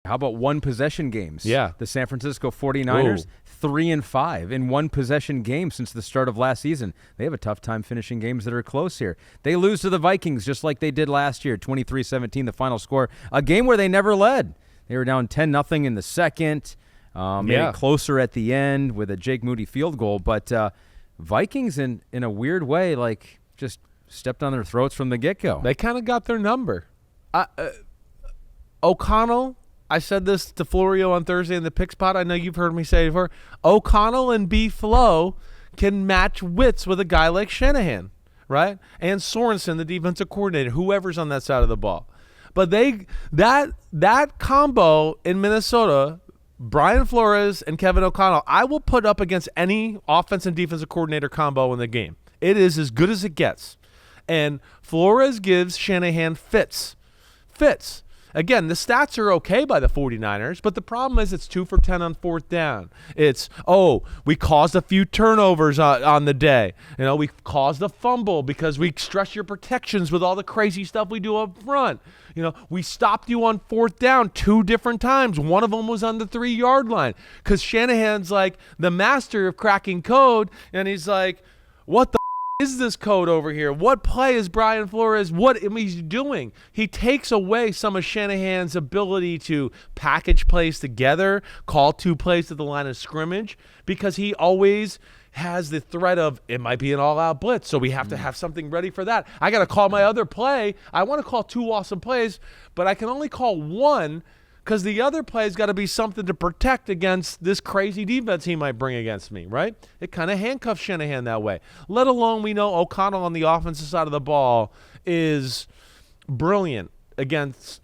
How about one-possession games? Yeah. The San Francisco 49ers, 3-5 in one-possession games since the start of last season. They have a tough time finishing games that are close here. They lose to the Vikings just like they did last year, 23-17, the final score. A game where they never led. They were down 10-0 in the second. Made it closer at the end with a Jake Moody field goal. But Vikings, in a weird way, like just stepped on their throats from the get-go. They kind of got their number. O'Connell, I said this to Florio on Thursday in the Pick Spot. I know you've heard me say it before. O'Connell and B. Flo can match wits with a guy like Shanahan, right? And Sorensen, the defensive coordinator, whoever's on that side of the ball. But that combo in Minnesota, Brian Flores and Kevin O'Connell, I will put up against any offense and defensive coordinator combo in the game. It is as good as it gets. And Flores gives Shanahan fits. Again, the stats are okay by the 49ers, but the problem is it's 2 for 10 on fourth down. It's, we caused a few turnovers on the day. We caused a fumble because we stress your protections with all the crazy stuff we do up front. We stopped you on fourth down 2 different times. One of them was on the 3-yard line because Shanahan's like the master of cracking code, and he's like, what the is this code over here? What play is Brian Flores? What he's doing? He takes away some of Shanahan's ability to package plays together, call 2 plays to the line of scrimmage, because he always has the threat of it might be an all-out blitz, so we have to have something ready for that. I got to call my other play. I want to call 2 awesome plays, but I can only call 1 because the other play's got to be something to protect against this crazy defense he might bring against me, right? It kind of handcuffs Shanahan that way. Let alone we know O'Connell on the offensive side of the ball is brilliant against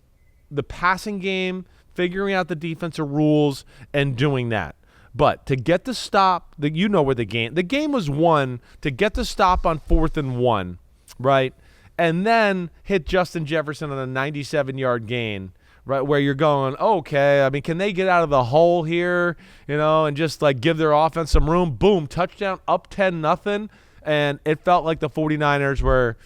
the passing game, figuring out the defensive rules, and doing that. But to get the stop, where the game was won to get the stop on 4th and 1, right? And then hit Justin Jefferson on a 97-yard gain, right, where you're going, okay, I mean, can they get out of the hole here, and just like give their offense some room? Boom, touchdown, up 10-0, and it felt like the 49ers were,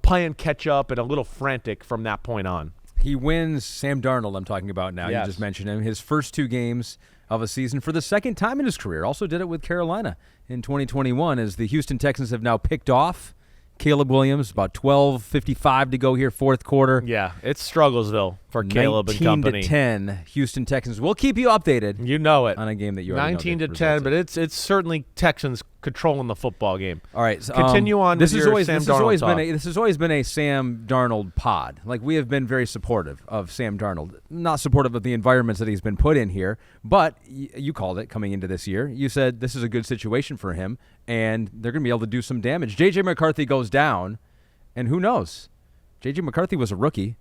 playing catch up and a little frantic from that point on. He wins Sam Darnold, I'm talking about now. Yes. You just mentioned him. His first 2 games of a season for the second time in his career. Also did it with Carolina in 2021 as the Houston Texans have now picked off Caleb Williams, about 12:55 to go here, fourth quarter. Yeah, it's Strugglesville for Caleb and company. 19-10, Houston Texans. We'll keep you updated. You know it. On a game that you already 19-10, but it's certainly Texans controlling the football game. All right, so, continue on. This has always been a Sam Darnold pod. Like, we have been very supportive of Sam Darnold. Not supportive of the environments that he's been put in here, but you called it coming into this year. You said this is a good situation for him, and they're going to be able to do some damage. J.J. McCarthy goes down, and who knows? J.J. McCarthy was a rookie.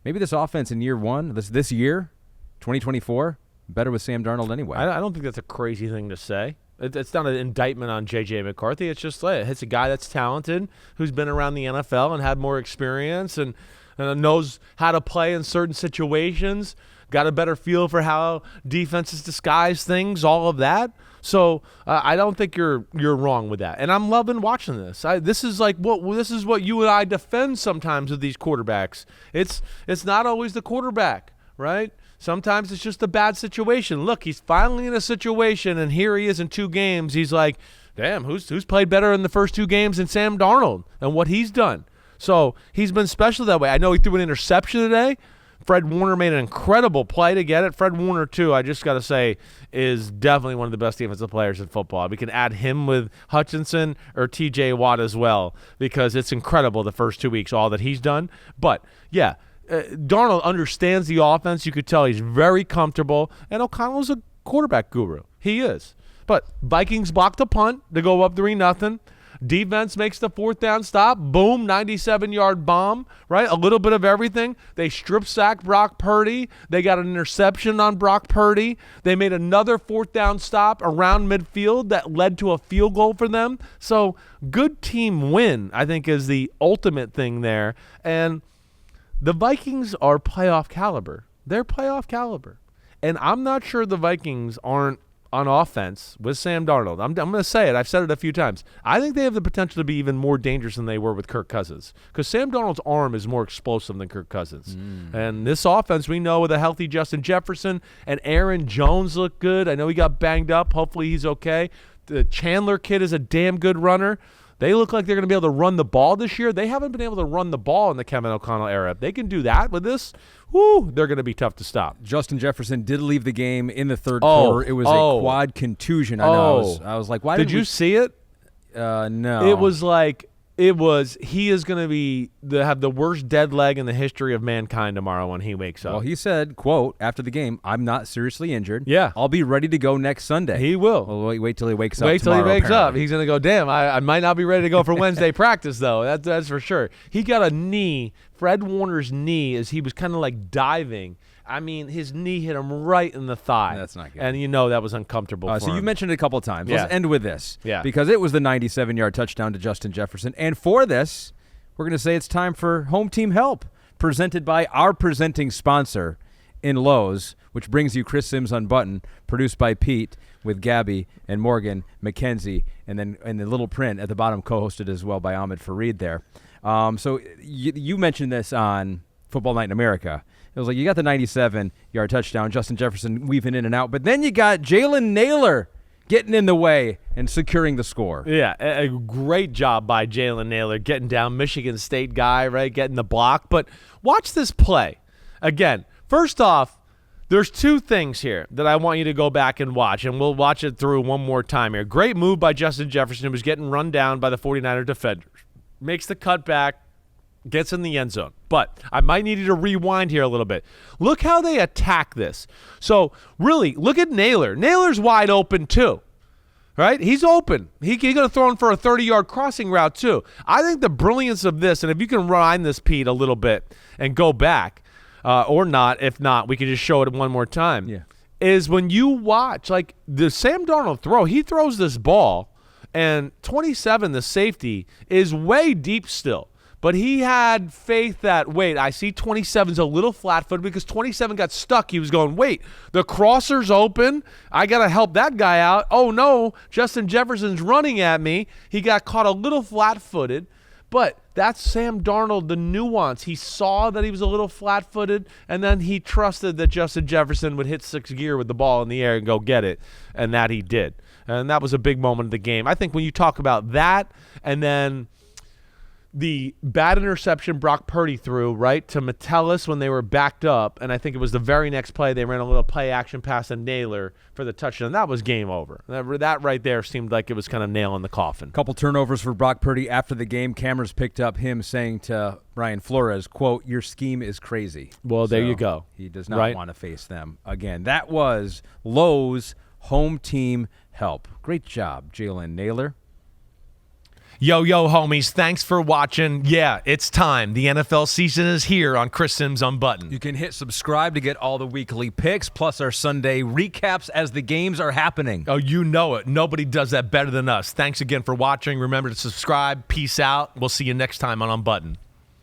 Maybe this offense in year one, this year, 2024, better with Sam Darnold anyway. I don't think that's a crazy thing to say. It's not an indictment on J.J. McCarthy. It's just it's a guy that's talented, who's been around the NFL and had more experience and knows how to play in certain situations, got a better feel for how defenses disguise things, all of that. So I don't think you're wrong with that. And I'm loving watching this. This is what you and I defend sometimes with these quarterbacks. It's not always the quarterback, right? Sometimes it's just a bad situation. Look, he's finally in a situation, and here he is in 2 games. He's like, damn, who's played better in the first 2 games than Sam Darnold and what he's done? So he's been special that way. I know he threw an interception today. Fred Warner made an incredible play to get it. Fred Warner, too, I just got to say, is definitely one of the best defensive players in football. We can add him with Hutchinson or T.J. Watt as well, because it's incredible the first 2 weeks, all that he's done. But, yeah, Darnold understands the offense. You could tell he's very comfortable. And O'Connell's a quarterback guru. He is. But Vikings blocked a punt to go up 3-0. Defense makes the 4th down stop. Boom, 97-yard bomb, right? A little bit of everything. They strip sacked Brock Purdy. They got an interception on Brock Purdy. They made another 4th down stop around midfield that led to a field goal for them. So good team win, I think, is the ultimate thing there. And the Vikings are playoff caliber. They're playoff caliber. And I'm not sure the Vikings aren't on offense with Sam Darnold, I'm going to say it. I've said it a few times. I think they have the potential to be even more dangerous than they were with Kirk Cousins, because Sam Darnold's arm is more explosive than Kirk Cousins. And this offense, we know with a healthy Justin Jefferson and Aaron Jones look good. I know he got banged up. Hopefully he's okay. The Chandler kid is a damn good runner. They look like they're going to be able to run the ball this year. They haven't been able to run the ball in the Kevin O'Connell era. If they can do that with this, they're going to be tough to stop. Justin Jefferson did leave the game in the third quarter. It was a quad contusion. I know. I was like, why did you see it? No. It was like he is going to have the worst dead leg in the history of mankind tomorrow when he wakes up. Well, he said, quote, after the game, "I'm not seriously injured. Yeah. I'll be ready to go next Sunday." He will. Well, wait till he wakes up Wait till he tomorrow, wakes apparently. up. He's going to go, damn, I might not be ready to go for Wednesday practice, though. That's for sure. He got a knee, Fred Warner's knee, as he was kind of like diving. I mean, his knee hit him right in the thigh. That's not good. And you know that was uncomfortable for So him. you mentioned it a couple of times. Yeah. Let's end with this. Yeah. Because it was the 97-yard touchdown to Justin Jefferson. And for this, we're going to say it's time for Home Team Help, presented by our presenting sponsor in Lowe's, which brings you Chris Simms Unbuttoned, produced by Pete with Gabby and Morgan, Mackenzie, and then in the little print at the bottom, co-hosted as well by Ahmed Fareed there. So you mentioned this on Football Night in America. It was like you got the 97-yard touchdown, Justin Jefferson weaving in and out, but then you got Jalen Naylor getting in the way and securing the score. Yeah, a great job by Jalen Naylor getting down, Michigan State guy, right, getting the block. But watch this play. Again, first off, there's two things here that I want you to go back and watch, and we'll watch it through one more time here. Great move by Justin Jefferson, who was getting run down by the 49er defenders. Makes the cutback, gets in the end zone. But I might need you to rewind here a little bit. Look how they attack this. So, really, look at Naylor. Naylor's wide open, too. Right? He's open. He's going to throw him for a 30-yard crossing route, too. I think the brilliance of this, and if you can rewind this, Pete, a little bit and go back, or not, if not, we can just show it one more time, is when you watch, like, the Sam Darnold throw, he throws this ball, and 27, the safety, is way deep still. But he had faith that, wait, I see 27's a little flat-footed because 27 got stuck. He was going, wait, the crosser's open. I got to help that guy out. Oh, no, Justin Jefferson's running at me. He got caught a little flat-footed. But that's Sam Darnold, the nuance. He saw that he was a little flat-footed, and then he trusted that Justin Jefferson would hit sixth gear with the ball in the air and go get it, and that he did. And that was a big moment of the game. I think when you talk about that and then the bad interception Brock Purdy threw, right, to Metellus when they were backed up, and I think it was the very next play they ran a little play-action pass to Naylor for the touchdown. That was game over. That right there seemed like it was kind of nail in the coffin. Couple turnovers for Brock Purdy after the game. Cameras picked up him saying to Brian Flores, quote, "Your scheme is crazy." Well, there you go. He does not want to face them again. That was Lowe's Home Team Help. Great job, Jalen Naylor. Yo, homies, thanks for watching. Yeah, it's time. The NFL season is here on Chris Simms Unbuttoned. You can hit subscribe to get all the weekly picks, plus our Sunday recaps as the games are happening. Oh, you know it. Nobody does that better than us. Thanks again for watching. Remember to subscribe. Peace out. We'll see you next time on Unbuttoned.